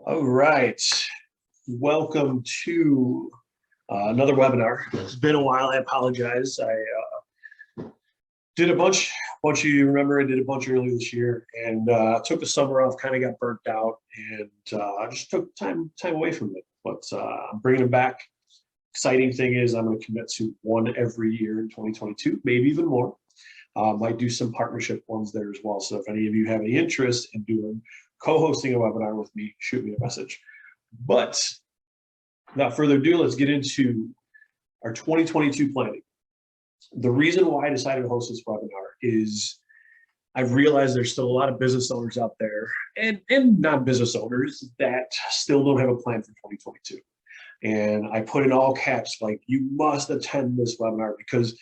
All right. Welcome to another webinar. It's been a while. I apologize. I did a bunch of you remember I did a bunch earlier this year and took the summer off, kind of got burnt out, and I just took time away from it. But I'm bringing it back. Exciting thing is I'm going to commit to one every year in 2022, maybe even more. Might do some partnership ones there as well. So if any of you have any interest in doing co-hosting a webinar with me, shoot me a message. But without further ado, let's get into our 2022 planning. The reason why I decided to host this webinar is I've realized there's still a lot of business owners out there and non-business owners that still don't have a plan for 2022. And I put in all caps, like, you must attend this webinar, because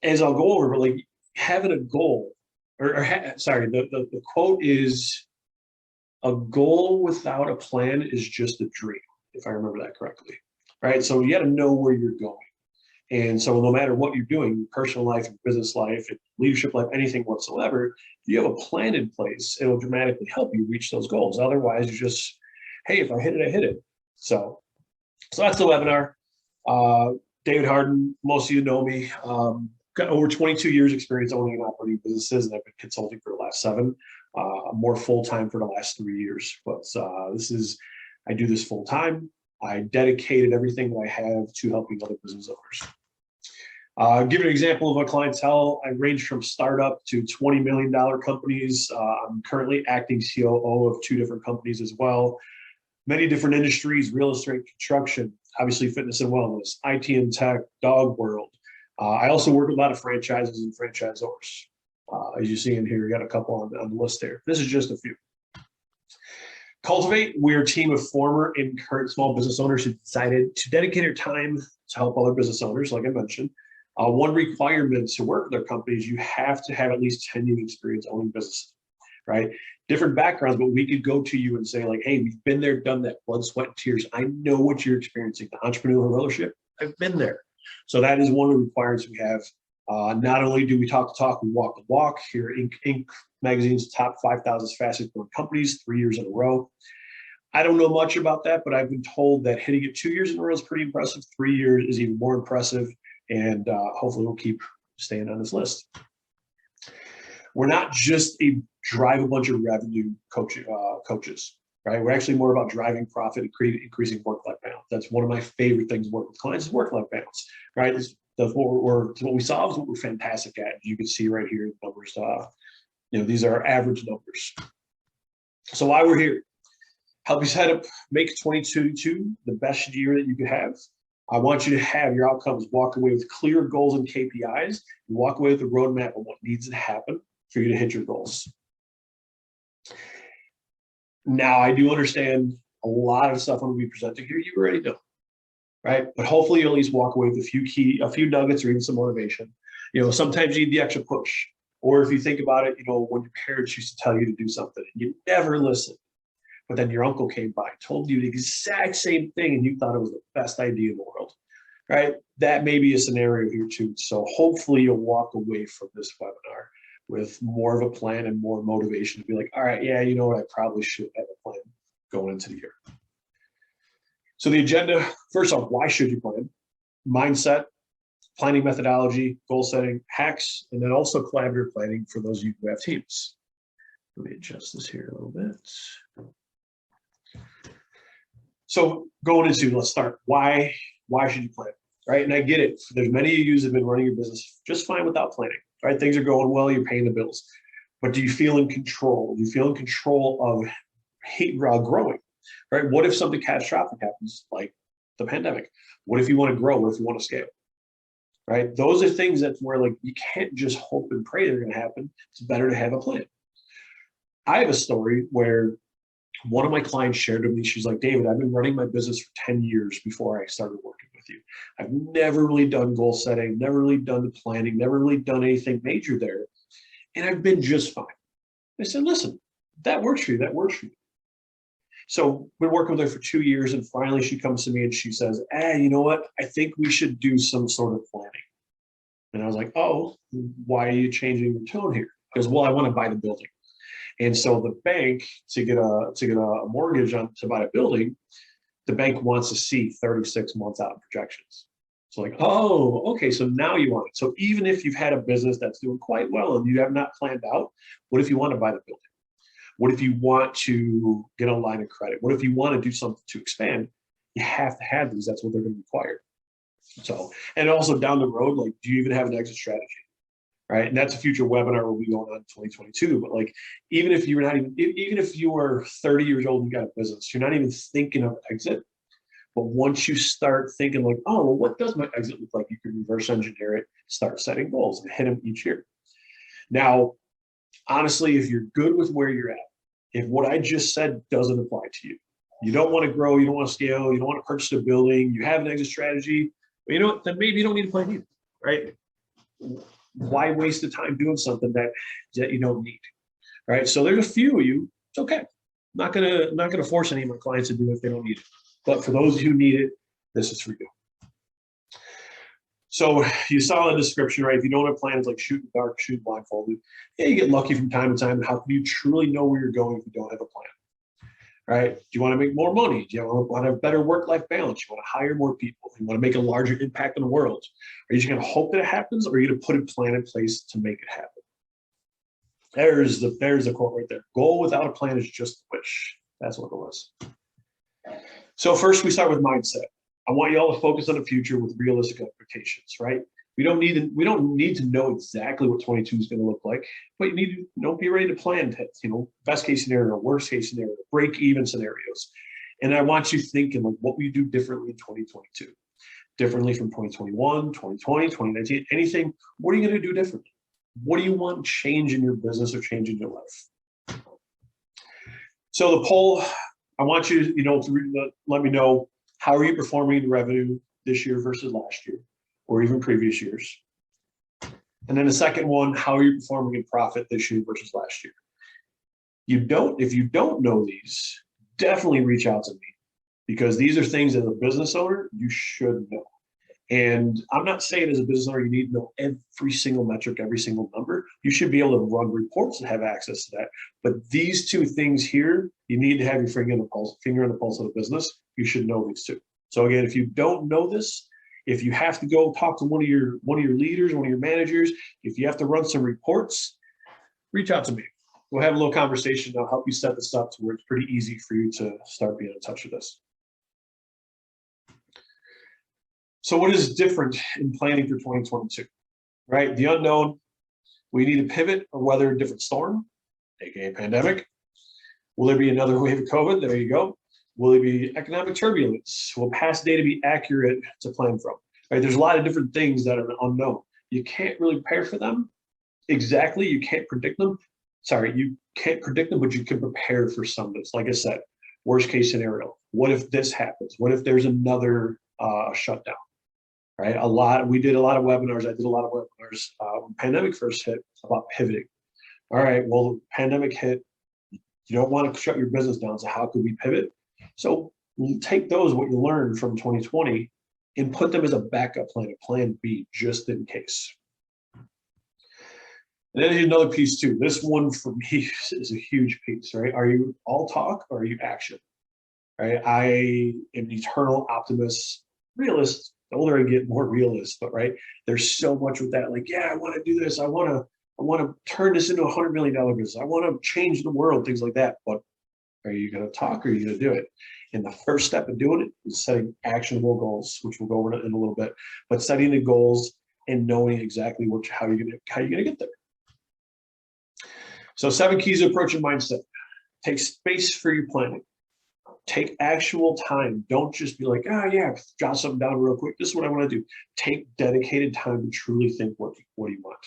as I'll go over, like, having a goal, the quote is, a goal without a plan is just a dream, if I remember that correctly, right? So you got to know where you're going. And so no matter what you're doing, personal life, business life, leadership life, anything whatsoever, if you have a plan in place, it will dramatically help you reach those goals. Otherwise, you just, hey, if I hit it, I hit it. So that's the webinar. David Harden, most of you know me. Got over 22 years experience owning and operating businesses, and I've been consulting for the last 7, more full-time for the last 3 years. But I do this full-time. I dedicated everything that I have to helping other business owners. Give an example of a clientele. I range from startup to $20 million companies. I'm currently acting COO of 2 different companies as well. Many different industries: real estate, construction, obviously fitness and wellness, IT and tech, dog world. I also work with a lot of franchises and franchisors. As you see in here, you got a couple on the list there. This is just a few. Cultivate, we're a team of former and current small business owners who decided to dedicate their time to help other business owners, like I mentioned. One requirement to work with their companies, you have to have at least 10 years experience owning businesses, right? Different backgrounds, but we could go to you and say, like, hey, we've been there, done that, blood, sweat, and tears. I know what you're experiencing, the entrepreneurial fellowship. I've been there. So that is one of the requirements we have. Not only do we talk the talk, we walk the walk. Here, Inc. Magazine's top 5,000 fastest growing companies 3 years in a row. I don't know much about that, but I've been told that hitting it 2 years in a row is pretty impressive. 3 years is even more impressive, and hopefully we'll keep staying on this list. We're not just a drive a bunch of revenue coaches, right? We're actually more about driving profit and increasing work-life balance. That's one of my favorite things to work with clients, is work-life balance, right? That's what we solve, is what we're fantastic at. You can see right here, the numbers, these are our average numbers. So why we're here: help you set up, make 2022 the best year that you could have. I want you to have your outcomes, walk away with clear goals and KPIs, and walk away with a roadmap of what needs to happen for you to hit your goals. Now, I do understand a lot of stuff I'm going to be presenting here you already know, right? But hopefully you'll at least walk away with a few nuggets or even some motivation. Sometimes you need the extra push. Or if you think about it, when your parents used to tell you to do something and you never listened, but then your uncle came by, told you the exact same thing, and you thought it was the best idea in the world, right? That may be a scenario here too. So hopefully you'll walk away from this webinar with more of a plan and more motivation to be like, all right, yeah, you know what, I probably should have a plan going into the year. So the agenda, first off, why should you plan? Mindset, planning methodology, goal setting, hacks, and then also collaborative planning for those of you who have teams. Let me adjust this here a little bit. So going into, let's start. Why should you plan, right? And I get it. There's many of you who have been running your business just fine without planning, right? Things are going well, you're paying the bills. But do you feel in control? Do you feel in control of growing, right? What if something catastrophic happens, like the pandemic? What if you want to grow? What if you want to scale, right? Those are things that's where, like, you can't just hope and pray they're going to happen. It's better to have a plan. I have a story where one of my clients shared with me, she's like, David, I've been running my business for 10 years before I started working with you. I've never really done goal setting, never really done the planning, never really done anything major there. And I've been just fine. I said, listen, that works for you. That works for you. So we've been working with her for 2 years, and finally she comes to me and she says, you know what? I think we should do some sort of planning. And I was like, oh, why are you changing your tone here? Because, well, I want to buy the building. And so the bank, to get a mortgage to buy a building, the bank wants to see 36 months out of projections. So like, oh, okay, so now you want it. So even if you've had a business that's doing quite well and you have not planned out, what if you want to buy the building? What if you want to get a line of credit? What if you want to do something to expand? You have to have these. That's what they're going to require. So, and also down the road, like, do you even have an exit strategy? Right. And that's a future webinar will be going on in 2022. But like, even if you're not even if you are 30 years old and you got a business, you're not even thinking of exit. But once you start thinking like, oh, well, what does my exit look like? You can reverse engineer it, start setting goals and hit them each year. Now, honestly, if you're good with where you're at, if what I just said doesn't apply to you, you don't want to grow, you don't want to scale, you don't want to purchase a building, you have an exit strategy, well, you know what, then maybe you don't need a plan either, right? Why waste the time doing something that you don't need, right? So there's a few of you, it's okay. I'm not gonna force any of my clients to do it if they don't need it. But for those who need it, this is for you. So you saw the description, right? If you don't have plans like shoot in the dark, shoot blindfolded, yeah, you get lucky from time to time. How can you truly know where you're going if you don't have a plan? Right? Do you want to make more money? Do you want to have better work-life balance? You want to hire more people? You want to make a larger impact on the world? Are you just going to hope that it happens, or are you going to put a plan in place to make it happen? There's the quote right there. Goal without a plan is just a wish. That's what it was. So first, we start with mindset. I want you all to focus on the future with realistic expectations, right? We don't need to know exactly what 22 is going to look like, but you need to be ready to plan, best case scenario, worst case scenario, break even scenarios. And I want you thinking like, what will you do differently in 2022? Differently from 2021, 2020, 2019, anything, what are you going to do differently? What do you want to change in your business or change in your life? So the poll, I want you to let me know, how are you performing in revenue this year versus last year, or even previous years? And then the second one, how are you performing in profit this year versus last year? If you don't know these, definitely reach out to me, because these are things as a business owner, you should know. And I'm not saying as a business owner, you need to know every single metric, every single number. You should be able to run reports and have access to that. But these two things here, you need to have your finger on the pulse of the business. You should know these two. So again, if you don't know this, if you have to go talk to one of your leaders, one of your managers, if you have to run some reports, reach out to me. We'll have a little conversation. I'll help you set this up to where it's pretty easy for you to start being in touch with this. So what is different in planning for 2022, right? The unknown, we need to pivot or weather a different storm, aka pandemic. Will there be another wave of COVID? There you go. Will there be economic turbulence? Will past data be accurate to plan from? Right? There's a lot of different things that are unknown. You can't really prepare for them exactly. You can't predict them. Sorry, you can't predict them, but you can prepare for some of this. Like I said, worst case scenario. What if this happens? What if there's another shutdown? Right? We did a lot of webinars. I did a lot of webinars when pandemic first hit about pivoting. All right, well, the pandemic hit. You don't want to shut your business down. So how could we pivot? So take what you learned from 2020 and put them as a backup plan, a plan B, just in case. And then another piece too. This one for me is a huge piece, right? Are you all talk or are you action? Right? I am an eternal optimist, realist. The older I get, more realist, but right, there's so much with that. Like, yeah, I want to do this. I want to turn this into $100 million business. I want to change the world, things like that. But are you going to talk or are you going to do it? And the first step of doing it is setting actionable goals, which we'll go over in a little bit. But setting the goals and knowing exactly how you're going to get there. So 7 keys to approaching mindset. Take space for your planning. Take actual time. Don't just be like, yeah, jot something down real quick. This is what I want to do. Take dedicated time to truly think what you want,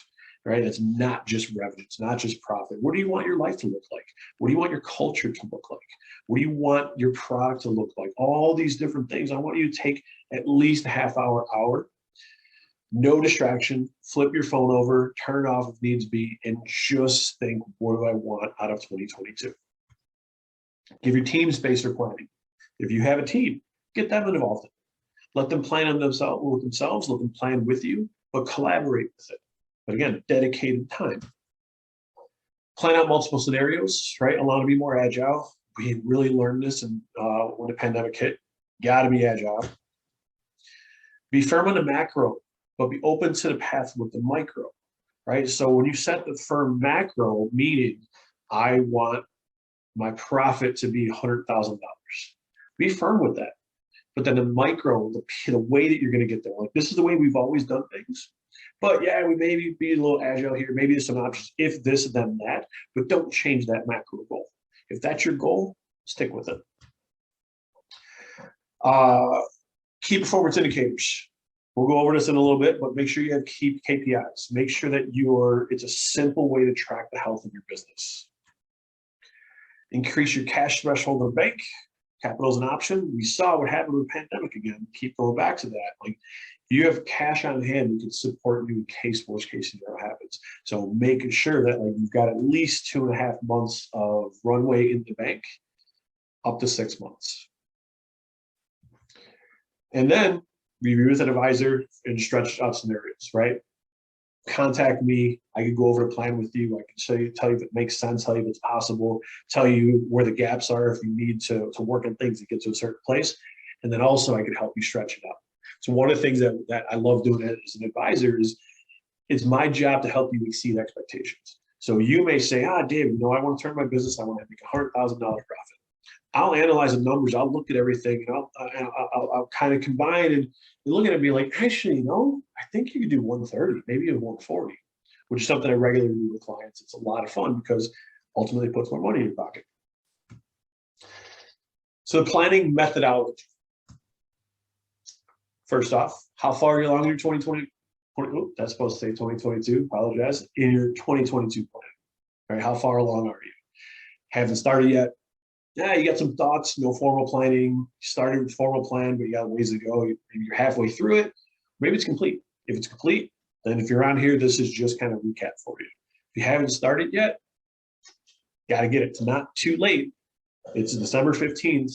right? It's not just revenue. It's not just profit. What do you want your life to look like? What do you want your culture to look like? What do you want your product to look like? All these different things. I want you to take at least a half hour, no distraction, flip your phone over, turn it off if needs be, and just think, what do I want out of 2022? Give your team space for planning. If you have a team, get them involved. Let them plan on themselves, let them plan with you, but collaborate with it. But again, dedicated time. Plan out multiple scenarios, right? Allow to be more agile. We really learned this and when the pandemic hit, got to be agile. Be firm on the macro, but be open to the path with the micro, right? So when you set the firm macro, meaning I want my profit to be $100,000, be firm with that. But then the micro, the way that you're going to get there, like this is the way we've always done things. But yeah, we maybe be a little agile here. Maybe there's some options if this, then that, but don't change that macro goal. If that's your goal, stick with it. Key performance indicators. We'll go over this in a little bit, but make sure you have key KPIs. Make sure that it's a simple way to track the health of your business. Increase your cash threshold in the bank. Capital is an option. We saw what happened with the pandemic again. Keep going back to that. Like you have cash on hand, you can support you in case worst case scenario happens. So making sure that like you've got at least 2.5 months of runway in the bank, up to 6 months. And then review with an advisor and stretch out scenarios, right? Contact me. I can go over a plan with you. I can tell you if it makes sense, tell you if it's possible, tell you where the gaps are if you need to work on things to get to a certain place. And then also I can help you stretch it out. So one of the things that I love doing as an advisor is it's my job to help you exceed expectations. So you may say, Dave, I want to turn my business. I want to make $100,000 profit. I'll analyze the numbers. I'll look at everything and I'll kind of combine and look at it and be like, actually, I think you could do 130, maybe even 140, which is something I regularly do with clients. It's a lot of fun because ultimately it puts more money in your pocket. So the planning methodology. First off, how far are you along in your 2020? That's supposed to say 2022, apologize. In your 2022 plan, right? How far along are you? Haven't started yet. Yeah, you got some thoughts, no formal planning. You started with formal plan, but you got ways to go. Maybe you're halfway through it. Maybe it's complete. If it's complete, then if you're on here, this is just kind of recap for you. If you haven't started yet, got to get it. It's not too late. It's December 15th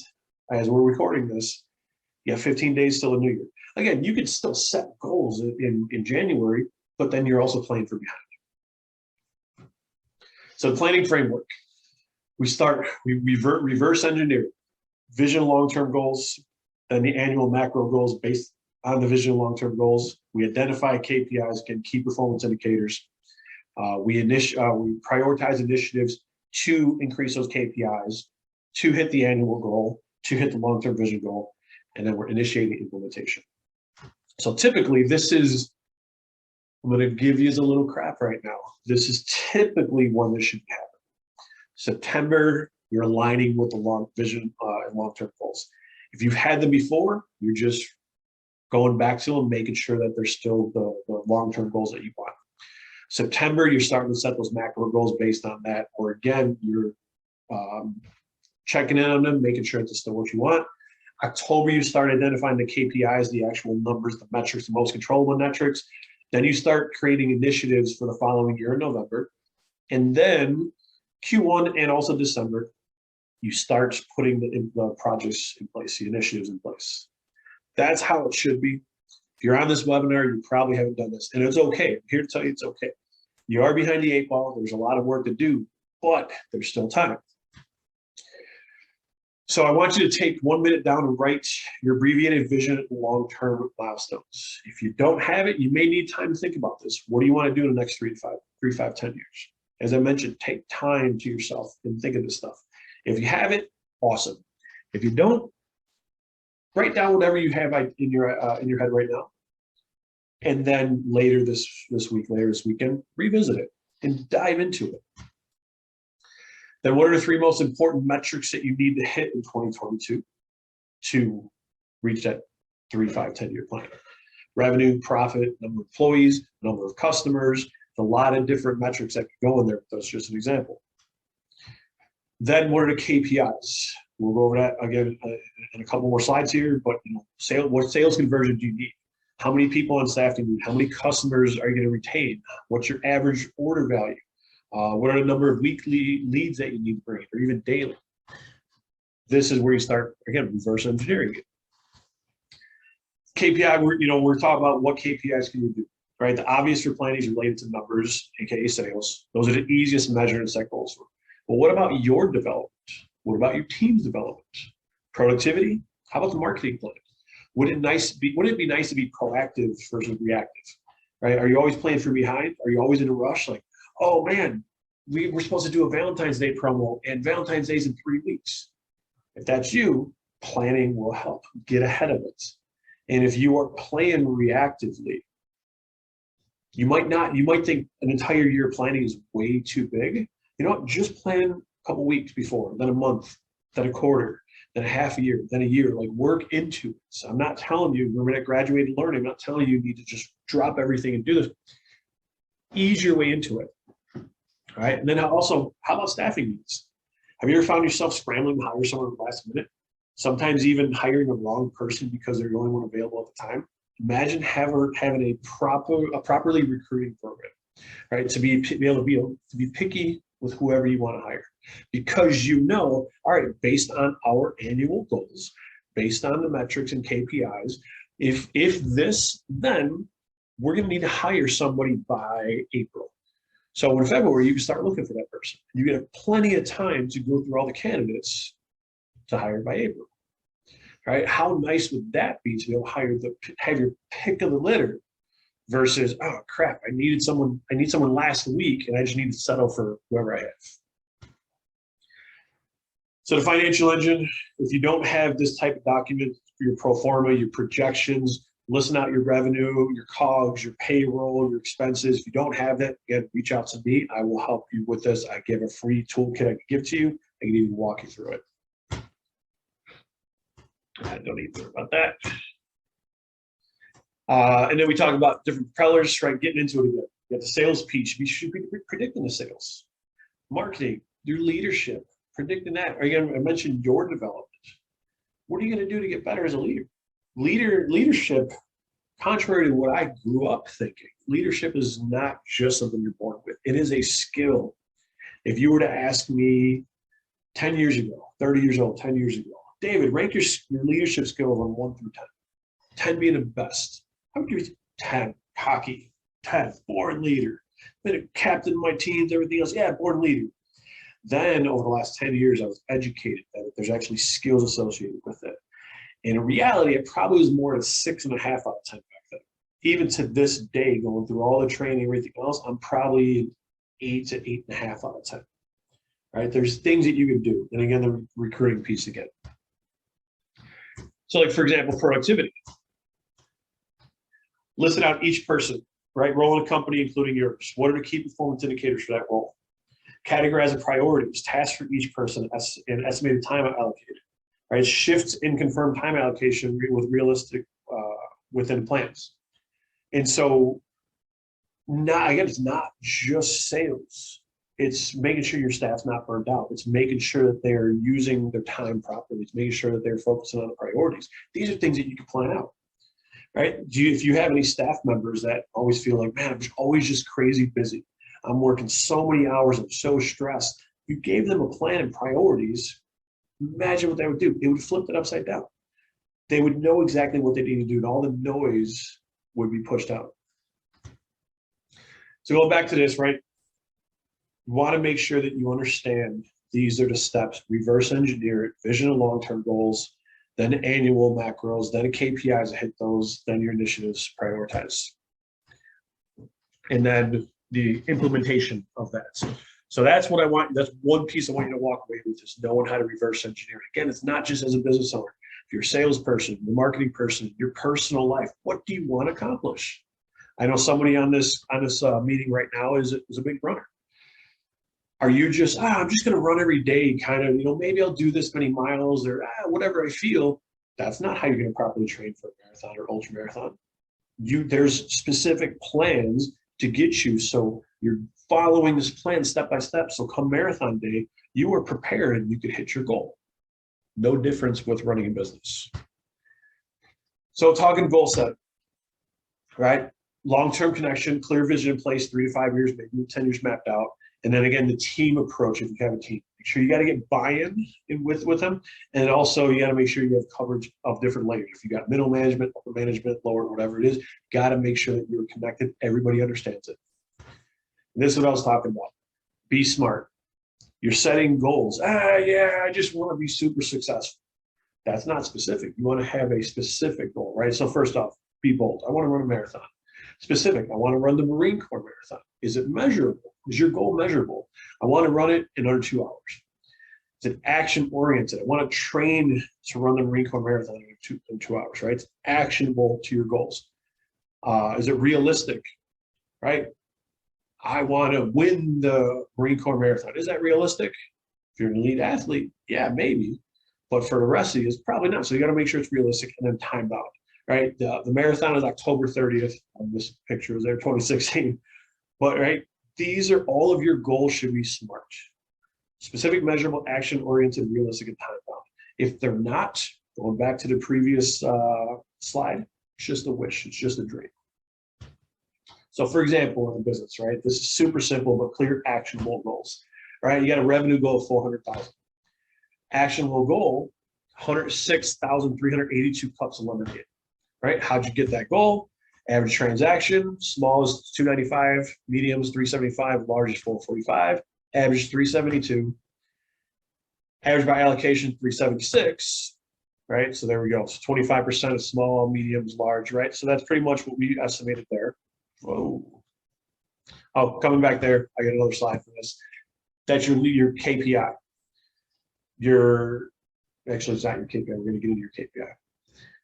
as we're recording this. You have 15 days till the new year. Again, you could still set goals in January, but then you're also planning for behind. So the planning framework. We reverse engineer vision long-term goals, then the annual macro goals based on the vision long-term goals. We identify KPIs, again, key performance indicators. We prioritize initiatives to increase those KPIs, to hit the annual goal, to hit the long-term vision goal, and then we're initiating implementation. So typically I'm going to give you a little crap right now. This is typically when this should happen. September, you're aligning with the long vision and long-term goals. If you've had them before, you're just going back to them, making sure that they're still the long-term goals that you want. September, you're starting to set those macro goals based on that. Or again, you're checking in on them, making sure it's still what you want. October, you start identifying the KPIs, the actual numbers, the metrics, the most controllable metrics. Then you start creating initiatives for the following year in November. And then Q1 and also December, you start putting the projects in place, the initiatives in place. That's how it should be. If you're on this webinar, you probably haven't done this, and it's okay. I'm here to tell you it's okay. You are behind the 8 ball. There's a lot of work to do, but there's still time. So I want you to take 1 minute down and write your abbreviated vision and long-term milestones. If you don't have it, you may need time to think about this. What do you want to do in the next 3, 5, 10 years? As I mentioned, take time to yourself and think of this stuff. If you have it, awesome. If you don't, write down whatever you have in your head right now. And then later this weekend, revisit it and dive into it. Then what are the 3 most important metrics that you need to hit in 2022 to reach that 3, 5, 10-year plan? Revenue, profit, number of employees, number of customers, a lot of different metrics that can go in there. That's just an example. Then what are the KPIs? We'll go over that again in a couple more slides here, but what sales conversion do you need? How many people on staff do you need? How many customers are you going to retain? What's your average order value? What are the number of weekly leads that you need to bring, or even daily? This is where you start, again, reverse engineering it. KPI, we're talking about what KPIs can you do? right? The obvious for planning is related to numbers, aka sales. Those are the easiest measure and set goals for. But what about your development? What about your team's development? Productivity? How about the marketing plan? Wouldn't it be nice to be proactive versus reactive? Right? Are you always playing from behind? Are you always in a rush? Like, oh man, we're supposed to do a Valentine's Day promo, and Valentine's Day is in 3 weeks. If that's you, planning will help get ahead of it. And if you are playing reactively, you might think an entire year planning is way too big. You know what? Just plan a couple weeks before, then a month, then a quarter, then a half a year, then a year. Like, work into it. So I'm not telling you, remember that graduated learning, I'm not telling you need to just drop everything and do this. Ease your way into it. All right. And then also, how about staffing needs? Have you ever found yourself scrambling to hire someone at the last minute? Sometimes even hiring the wrong person because they're the only one available at the time. Imagine having a properly recruiting program, right? To be able to be picky with whoever you want to hire, because all right, based on our annual goals, based on the metrics and KPIs, if this, then we're going to need to hire somebody by April. So in February, you can start looking for that person. You get plenty of time to go through all the candidates to hire by April. Right? How nice would that be to be able to have your pick of the litter versus, oh crap, I need someone last week and I just need to settle for whoever I have. So the financial engine, if you don't have this type of document for your pro forma, your projections, listen out your revenue, your COGS, your payroll, your expenses. If you don't have that, again, reach out to me. I will help you with this. I give a free toolkit I can give to you. I can even walk you through it. I don't need to worry about that. And then we talk about different propellers, right? Getting into it again. You got the sales piece. You should be predicting the sales. Marketing, your leadership, predicting that. Again, I mentioned your development. What are you going to do to get better as a leader? Leadership, contrary to what I grew up thinking, leadership is not just something you're born with. It is a skill. If you were to ask me 10 years ago, 30 years old, 10 years ago, David, rank your leadership skills on 1 through 10. 10 being the best. I would give you 10, cocky, 10, born leader. Been a captain of my teams, everything else. Yeah, born leader. Then over the last 10 years, I was educated that there's actually skills associated with it. And in reality, it probably was more than 6.5 out of 10 back then. Even to this day, going through all the training, everything else, I'm probably 8 to 8.5 out of 10. Right? There's things that you can do. And again, the recruiting piece again. So like, for example, productivity. Listen out each person, right? Role in a company, including yours. What are the key performance indicators for that role? Categorize the priorities, tasks for each person, and estimated time allocated, right? Shifts in confirmed time allocation with realistic within plans. And so, it's not just sales. It's making sure your staff's not burned out. It's making sure that they're using their time properly. It's making sure that they're focusing on the priorities. These are things that you can plan out, right? If you have any staff members that always feel like, man, I'm always just crazy busy. I'm working so many hours. I'm so stressed. You gave them a plan and priorities. Imagine what they would do. It would flip it upside down. They would know exactly what they need to do, and all the noise would be pushed out. So going back to this, right? You want to make sure that you understand these are the steps. Reverse engineer it, vision and long-term goals, then annual macros, then KPIs to hit those, then your initiatives prioritize. And then the implementation of that. So that's what I want. That's one piece I want you to walk away with, is knowing how to reverse engineer it. Again, it's not just as a business owner. If you're a salesperson, the marketing person, your personal life, what do you want to accomplish? I know somebody on this meeting right now is a big runner. Are you just, I'm just going to run every day, kind of, maybe I'll do this many miles or whatever I feel. That's not how you're going to properly train for a marathon or ultra marathon. There's specific plans to get you, so you're following this plan step by step. So come marathon day, you are prepared and you can hit your goal. No difference with running a business. So talking goal setting, right? Long-term connection, clear vision in place, 3 to 5 years, maybe 10 years mapped out. And then again, the team approach, if you have a team, make sure you got to get buy-in with them. And also you got to make sure you have coverage of different layers. If you got middle management, upper management, lower, whatever it is, got to make sure that you're connected. Everybody understands it. And this is what I was talking about. Be smart. You're setting goals. Yeah, I just want to be super successful. That's not specific. You want to have a specific goal, right? So first off, be bold. I want to run a marathon. Specific. I want to run the Marine Corps marathon. Is it measurable? Is your goal measurable? I want to run it in under 2 hours. Is it action oriented? I want to train to run the Marine Corps marathon in 2 hours, right? It's actionable to your goals. Is it realistic, right? I want to win the Marine Corps marathon. Is that realistic? If you're an elite athlete, yeah, maybe. But for the rest of you, it's probably not. So you got to make sure it's realistic and then time bound, right? The marathon is October 30th. This picture was there, 2016. But, right, these are all of your goals should be SMART. Specific, measurable, action-oriented, realistic, and time-bound. If they're not, going back to the previous slide, it's just a wish. It's just a dream. So, for example, in a business, right, this is super simple but clear, actionable goals. Right, you got a revenue goal of 400,000. Actionable goal, 106,382 cups of lemonade. Right, how'd you get that goal? Average transaction, small is 295, medium is 375, large is 445, average 372. Average by allocation, 376, right? So there we go. So 25% is small, mediums, large, right? So that's pretty much what we estimated there. Whoa. Oh, coming back there, I got another slide for this. That's your KPI. Actually, it's not your KPI. We're going to get into your KPI.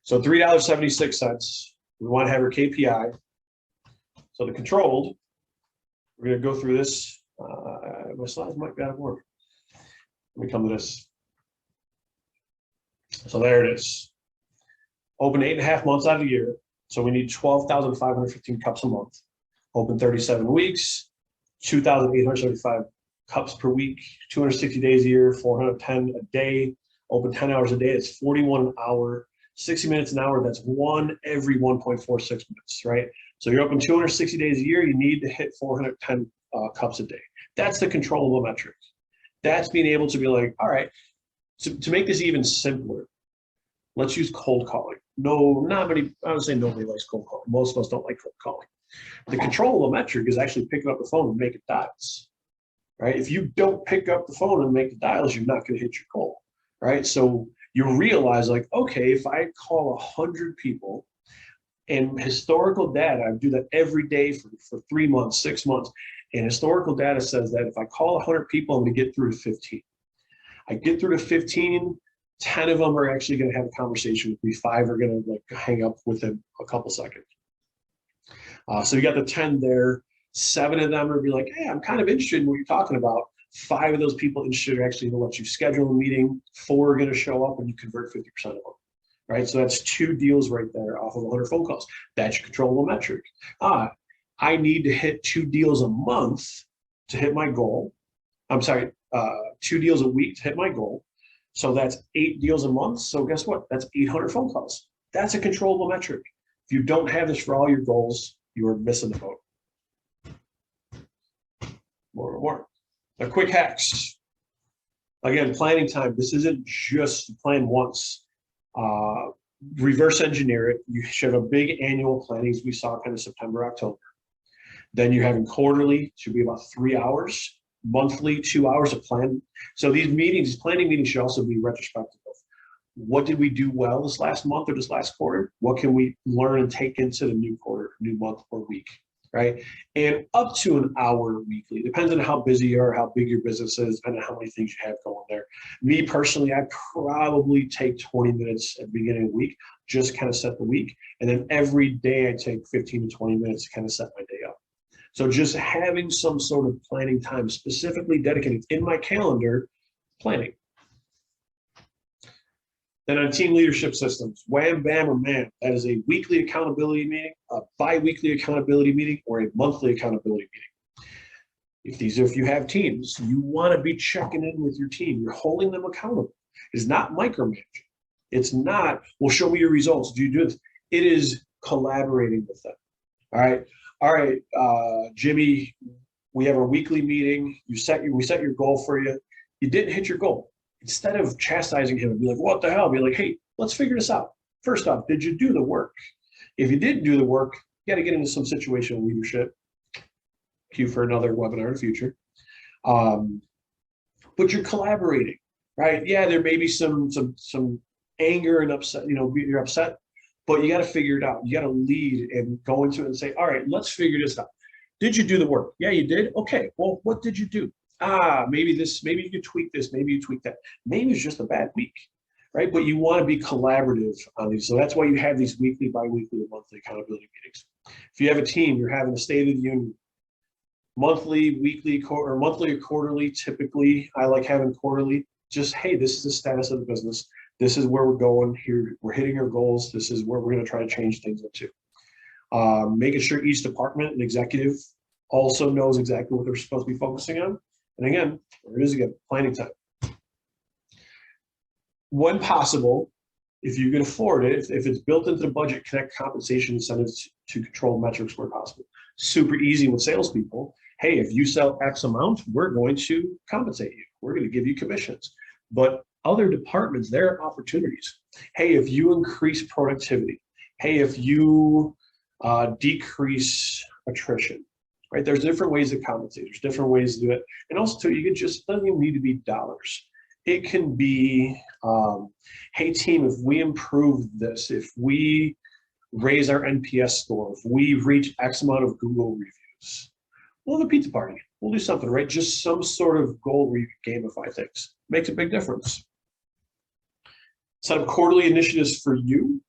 So $3.76. We want to have our KPI. So the controlled, we're going to go through this. My slides might be out of order. Let me come to this. So there it is. Open 8.5 months out of the year. So we need 12,515 cups a month. Open 37 weeks, 2,875 cups per week, 260 days a year, 410 a day. Open 10 hours a day. It's 41 an hour. 60 minutes an hour, that's 1 every 1.46 minutes, right? So you're open 260 days a year, you need to hit 410 cups a day. That's the controllable metric. That's being able to be like, all right, to make this even simpler, let's use cold calling. No, not many, I would say nobody likes cold calling. Most of us don't like cold calling. The controllable metric is actually picking up the phone and making dials, right? If you don't pick up the phone and make the dials, you're not going to hit your goal, right? So you realize, like, okay, if I call 100 people and historical data, I do that every day for 3 months, 6 months, and historical data says that if I call 100 people, I'm going to get through to 15. I get through to 15, 10 of them are actually going to have a conversation with me. 5 are going to like hang up within a couple seconds. So you got the 10 there. 7 of them are be like, hey, I'm kind of interested in what you're talking about. 5 of those people interested are actually going to let you schedule a meeting. 4 are going to show up and you convert 50% of them, right? So that's 2 deals right there off of 100 phone calls. That's your controllable metric. I need to hit 2 deals a month to hit my goal. I'm sorry, 2 deals a week to hit my goal. So that's 8 deals a month. So guess what? That's 800 phone calls. That's a controllable metric. If you don't have this for all your goals, you are missing the boat. More. Now, quick hacks. Again, planning time. This isn't just plan once. Reverse engineer it. You should have a big annual planning, as we saw kind of September, October. Then you're having quarterly, should be about 3 hours. Monthly, 2 hours of plan. So these meetings, these planning meetings should also be retrospective of what did we do well this last month or this last quarter? What can we learn and take into the new quarter, new month or week? Right? And up to an hour weekly, depends on how busy you are, how big your business is, and how many things you have going there. Me personally, I probably take 20 minutes at the beginning of the week, just kind of set the week. And then every day I take 15 to 20 minutes to kind of set my day up. So just having some sort of planning time specifically dedicated in my calendar, planning. Then on team leadership systems, wham, bam, or man, that is a weekly accountability meeting, a bi-weekly accountability meeting, or a monthly accountability meeting. If you have teams, you want to be checking in with your team. You're holding them accountable. It's not micromanaging. It's not, well, show me your results. Do you do this? It is collaborating with them. All right, Jimmy, we have a weekly meeting. We set your goal for you. you didn't hit your goal. Instead of chastising him and be like, what the hell? Be like, hey, let's figure this out. First off, did you do the work? If you didn't do the work, you got to get into some situational leadership. Cue for another webinar in the future. But you're collaborating, right? Yeah, there may be some anger and upset, you're upset, but you got to figure it out. You got to lead and go into it and say, all right, let's figure this out. Did you do the work? Yeah, you did. Okay, well, what did you do? Maybe you could tweak this, maybe you tweak that. Maybe it's just a bad week, right? But you want to be collaborative on these. So that's why you have these weekly, bi-weekly, and monthly accountability meetings. If you have a team, you're having a State of the Union, monthly, weekly, or monthly or quarterly. Typically, I like having quarterly. Just, hey, this is the status of the business. This is where we're going here. We're hitting our goals. This is where we're going to try to change things into. Making sure each department and executive also knows exactly what they're supposed to be focusing on. And again, there it is again, planning time. When possible, if you can afford it, if it's built into the budget, connect compensation incentives to control metrics where possible. Super easy with salespeople. Hey, if you sell X amount, we're going to compensate you. We're going to give you commissions. But other departments, there are opportunities. Hey, if you increase productivity. Hey, if you decrease attrition, right? There's different ways to compensate. There's different ways to do it. And also, too, you can just, doesn't even need to be dollars. It can be, hey, team, if we improve this, if we raise our NPS score, if we reach X amount of Google reviews, we'll have a pizza party. We'll do something, right? Just some sort of goal where you can gamify things. Makes a big difference. Set up quarterly initiatives for you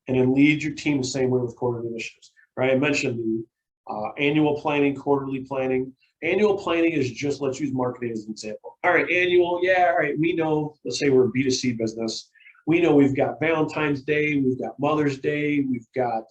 and then lead your team the same way with quarterly initiatives, right? I mentioned the annual planning, quarterly planning. Annual planning is just, let's use marketing as an example. All right, annual, yeah, all right, we know, let's say we're a B2C business. We know we've got Valentine's Day, we've got Mother's Day, we've got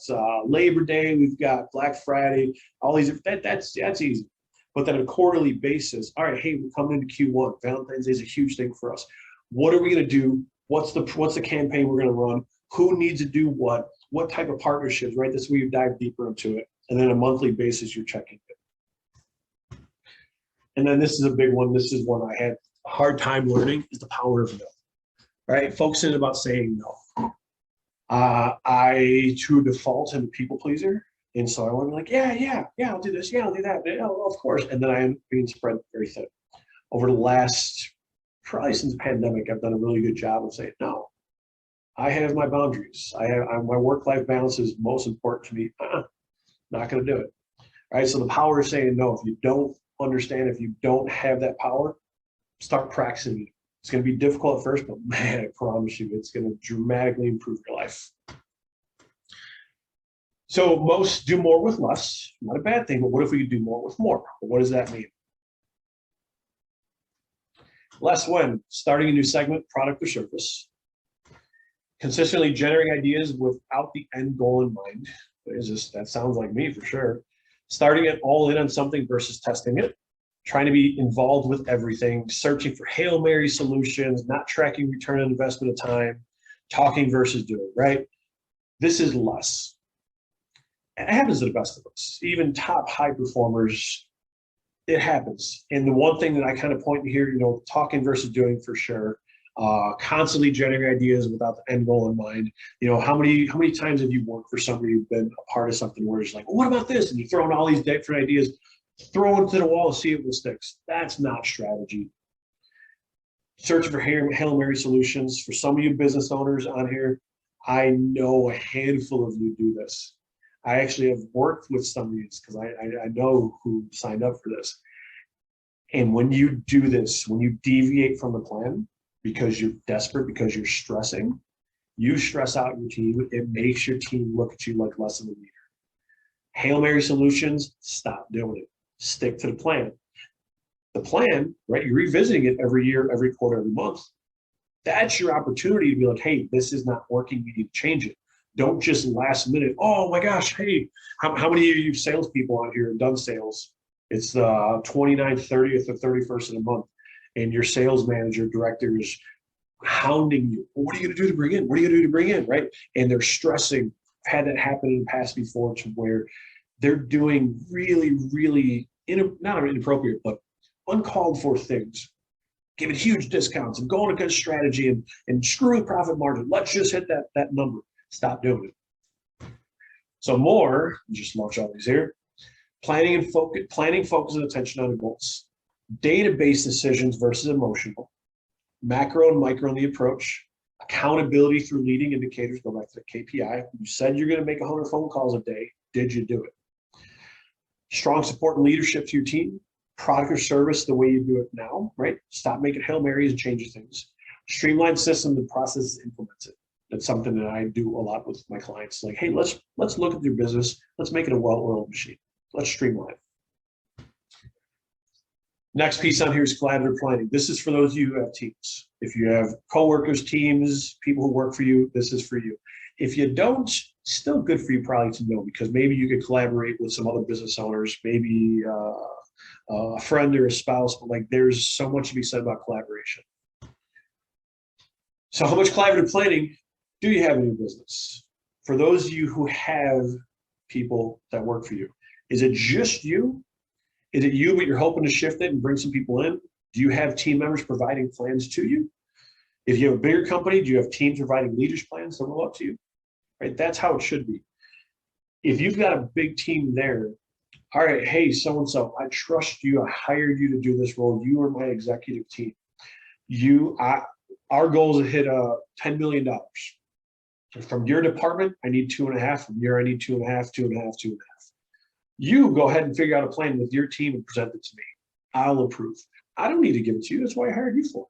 Labor Day, we've got Black Friday, all these, that's easy. But then on a quarterly basis, all right, hey, we're coming into Q1. Valentine's Day is a huge thing for us. What are we gonna do? What's the campaign we're gonna run? Who needs to do what? What type of partnerships, right? That's where you dive deeper into it. And then on a monthly basis, you're checking it. And then this is a big one. This is one I had a hard time learning, is the power of no, right? Focusing about saying no. I, to default, am a people pleaser. And so I want to be like, yeah, I'll do this. Yeah, I'll do that. Yeah, of course. And then I am being spread very thin. Over the last, probably since the pandemic, I've done a really good job of saying, no, I have my boundaries. My work-life balance is most important to me. Not going to do it. Right. So the power of saying no, if you don't understand, if you don't have that power, start practicing it. It's going to be difficult at first, but man, I promise you, it's going to dramatically improve your life. So most do more with less, not a bad thing, but what if we could do more with more? What does that mean? Less when? Starting a new segment, product or service. Consistently generating ideas without the end goal in mind. That sounds like me for sure. Starting it all in on something versus testing it. Trying to be involved with everything, searching for Hail Mary solutions, not tracking return on investment of time, talking versus doing, right? This is less. It happens to the best of us, even top high performers, it happens. And the one thing that I kind of point to here, talking versus doing for sure, constantly generating ideas without the end goal in mind. How many times have you worked for somebody who's been a part of something where it's like, well, what about this? And you throw in all these different ideas, throw it to the wall, see if it sticks. That's not strategy. Searching for Hail Mary solutions. For some of you business owners on here, I know a handful of you do this. I actually have worked with some of these because I know who signed up for this. And when you do this, when you deviate from the plan because you're desperate, because you're stressing, you stress out your team. It makes your team look at you like less of a leader. Hail Mary solutions, stop doing it. Stick to the plan. The plan, right? You're revisiting it every year, every quarter, every month. That's your opportunity to be like, hey, this is not working. We need to change it. Don't just last minute, oh my gosh, hey, how many of you salespeople out here have done sales? It's the 29th, 30th, or 31st of the month, and your sales manager, director is hounding you. Well, what are you going to do to bring in? What are you going to do to bring in, right? And they're stressing. I've had that happen in the past before, to where they're doing really, really, not inappropriate, but uncalled for things. giving huge discounts and going against strategy and screw the profit margin. Let's just hit that number. Stop doing it. So more, just launch all these here. Planning, focus, and attention on the goals. Data-based decisions versus emotional. Macro and micro in the approach. Accountability through leading indicators. Go back to the KPI. You said you're going to make 100 phone calls a day. Did you do it? Strong support and leadership to your team. Product or service the way you do it now, right? Stop making Hail Marys and change things. Streamline systems and processes, implement it. That's something that I do a lot with my clients. Like, hey, let's look at your business. Let's make it a well-oiled machine. Let's streamline. Next piece on here is collaborative planning. This is for those of you who have teams. If you have coworkers, teams, people who work for you, this is for you. If you don't, still good for you probably to know, because maybe you could collaborate with some other business owners, maybe a friend or a spouse, but like there's so much to be said about collaboration. So how much collaborative planning do you have in your business? For those of you who have people that work for you, is it just you? Is it you, but you're hoping to shift it and bring some people in? Do you have team members providing plans to you? If you have a bigger company, do you have teams providing leaders plans that roll up to you? Right? That's how it should be. If you've got a big team there, all right, hey, so-and-so, I trust you. I hired you to do this role. You are my executive team. Our goal is to hit $10 million. From your department, I need 2.5. From your, I need 2.5, 2.5, 2.5. You go ahead and figure out a plan with your team and present it to me. I'll approve. I don't need to give it to you. That's why I hired you for.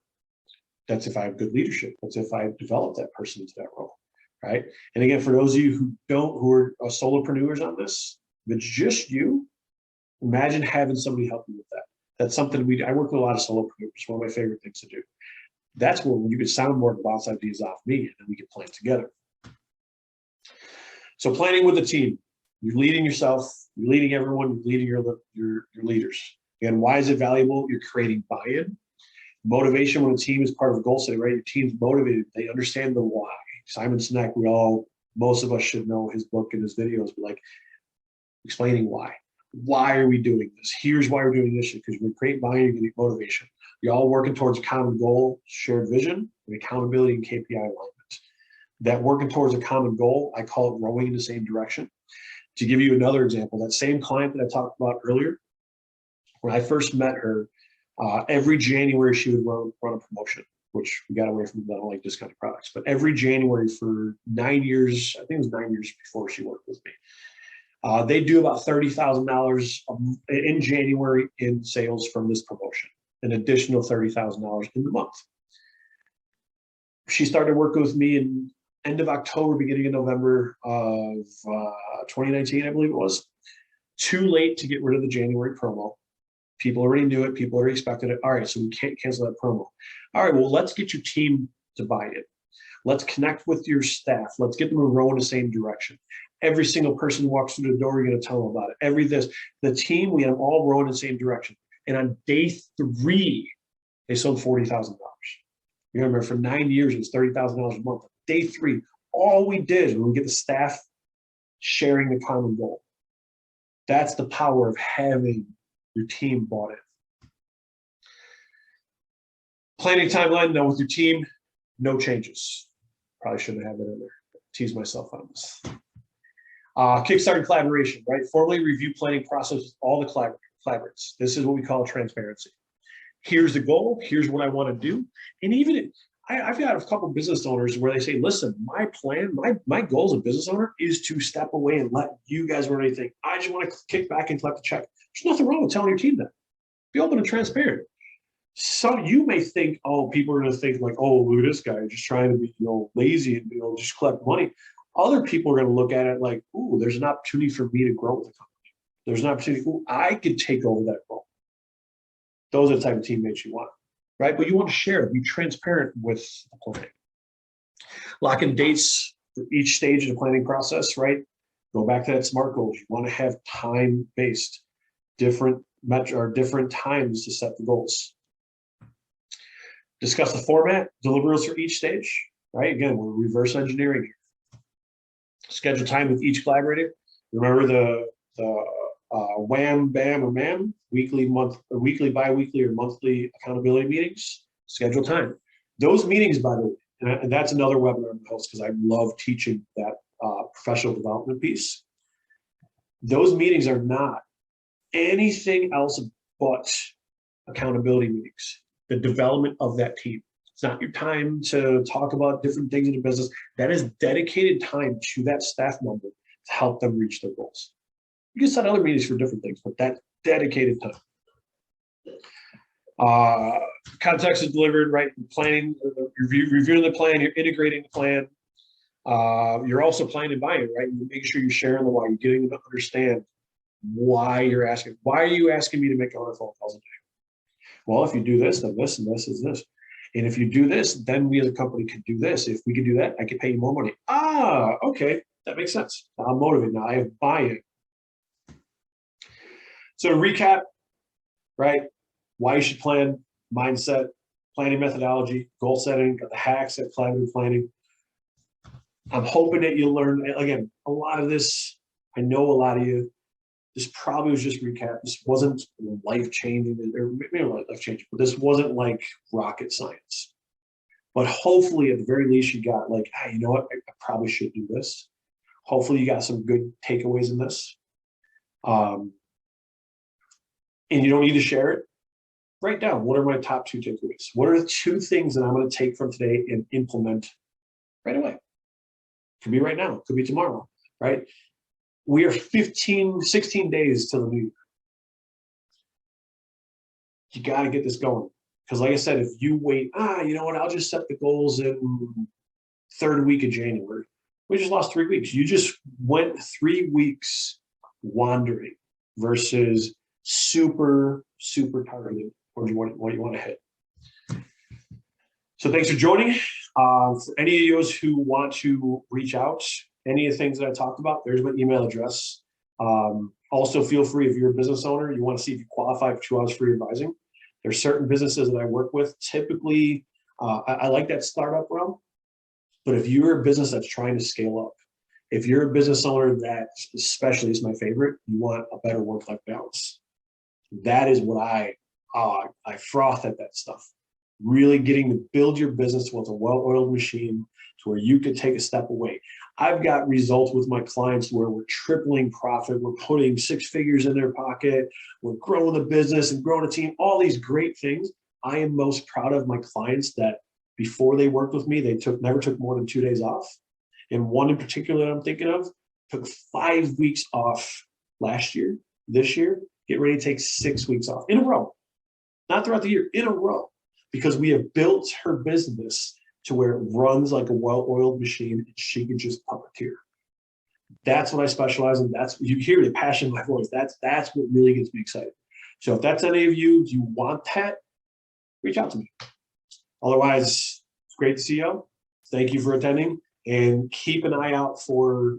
That's if I have good leadership. That's if I've developed that person into that role, right? And again, for those of you who are solopreneurs on this, if it's just you, imagine having somebody help you with that. That's something I work with a lot of solopreneurs. One of my favorite things to do. That's where you can soundboard and bounce ideas off me, and then we can plan together. So planning with a team. You're leading yourself. You're leading everyone. You're leading your leaders. And why is it valuable? You're creating buy-in. Motivation when a team is part of a goal setting, right? Your team's motivated. They understand the why. Simon Sinek, most of us should know his book and his videos, but like explaining why. Why are we doing this? Here's why we're doing this, because we're creating buy-in, you're getting motivation. You're all working towards a common goal, shared vision, and accountability and KPI alignment. That working towards a common goal, I call it rowing in the same direction. To give you another example, that same client that I talked about earlier, when I first met her, every January she would run a promotion, which we got away from. I don't like discounted products, but every January for 9 years, I think it was 9 years before she worked with me, they do about $30,000 in January in sales from this promotion, an additional $30,000 in the month. She started working with me in end of October, beginning of November of 2019, I believe it was. Too late to get rid of the January promo. People already knew it. People already expected it. All right, so we can't cancel that promo. All right, well, let's get your team to buy it. Let's connect with your staff. Let's get them to row in the same direction. Every single person who walks through the door, you're going to tell them about it. The team, we had them all rowing in the same direction. And on day 3, they sold $40,000. You remember, for 9 years, it was $30,000 a month. Day 3, all we did when we get the staff sharing the common goal. That's the power of having your team bought in. Planning timeline, now with your team, no changes. Probably shouldn't have that in there. Tease myself on this. Kickstarting collaboration, right? Formally review planning process with all the collaborators. This is what we call transparency. Here's the goal. Here's what I want to do. And even I've got a couple of business owners where they say, listen, my plan, my goal as a business owner is to step away and let you guys run anything. I just want to kick back and collect the check. There's nothing wrong with telling your team that. Be open and transparent. So you may think, oh, people are going to think like, oh, look at this guy just trying to be, lazy and, just collect money. Other people are going to look at it like, ooh, there's an opportunity for me to grow with the company. There's an opportunity, ooh, I could take over that role. Those are the type of teammates you want, right? But you want to share, be transparent with the planning. Lock in dates for each stage of the planning process, right? Go back to that SMART goals. You want to have time-based, different times to set the goals. Discuss the format, deliverables for each stage, right? Again, we're reverse engineering here. Schedule time with each collaborator. Remember the wham, bam, or MAM, weekly, bi-weekly, or monthly accountability meetings. schedule time. Those meetings, by the way, and that's another webinar I'm host because I love teaching that professional development piece. Those meetings are not anything else but accountability meetings, the development of that team. It's not your time to talk about different things in the business. That is dedicated time to that staff member to help them reach their goals. You can set other meetings for different things, but that's dedicated time. Context is delivered, right? Planning, reviewing the plan, you're integrating the plan. You're also planning and buying, right? You're making sure you're sharing the why, you're getting them to understand why you're asking. Why are you asking me to make 100 phone calls a day? Well, if you do this, then this, and this is this. And if you do this, then we as a company can do this. If we can do that, I can pay you more money. Ah, okay, that makes sense. Now I'm motivated. Now I have buy-in. So to recap, right? Why you should plan, mindset, planning methodology, goal setting, got the hacks at collaborative planning. I'm hoping that you'll learn, again, a lot of this, I know a lot of you, this probably was just recap. This wasn't life-changing, or maybe not life-changing, but this wasn't like rocket science. But hopefully, at the very least, you got like, hey, you know what? I probably should do this. Hopefully, you got some good takeaways in this. And you don't need to share it. Write down, what are my top 2 takeaways? What are the 2 things that I'm going to take from today and implement right away? Could be right now, could be tomorrow, right? We are 16 days till the new year. You got to get this going. Because like I said, if you wait, you know what, I'll just set the goals in 3rd week of January. We just lost 3 weeks. You just went 3 weeks wandering versus super targeted or what you want to hit. So thanks for joining. For any of those who want to reach out, any of the things that I talked about, there's my email address. Also, feel free, if you're a business owner, you want to see if you qualify for 2 hours free advising. There's certain businesses that I work with. Typically, I like that startup realm, but if you're a business that's trying to scale up, if you're a business owner that especially is my favorite, you want a better work-life balance. That is what I froth at that stuff. Really getting to build your business with a well-oiled machine to where you could take a step away. I've got results with my clients where we're tripling profit, we're putting 6 figures in their pocket, we're growing the business and growing a team, all these great things. I am most proud of my clients that before they worked with me, they never took more than 2 days off. And one in particular that I'm thinking of took 5 weeks off last year, this year, get ready to take 6 weeks off in a row. Not throughout the year, in a row. Because we have built her business to where it runs like a well-oiled machine and she can just puppeteer. That's what I specialize in. That's, you hear the passion in my voice. That's what really gets me excited. So if that's any of you, you want that, reach out to me. Otherwise, it's great to see you. Thank you for attending and keep an eye out for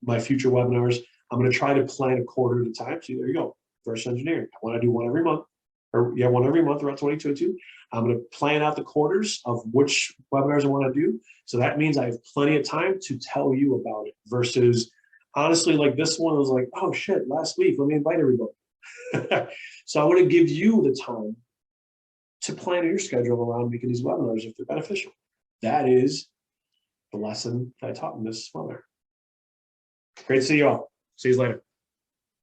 my future webinars. I'm going to try to plan a quarter at a time. See, there you go. First engineering. I want to do one every month. One every month throughout 2022. I'm going to plan out the quarters of which webinars I want to do. So that means I have plenty of time to tell you about it versus honestly, like this one was like, oh shit, last week, let me invite everybody. So I want to give you the time to plan your schedule around making these webinars if they're beneficial. That is the lesson that I taught in this webinar. Great to see you all. See you later.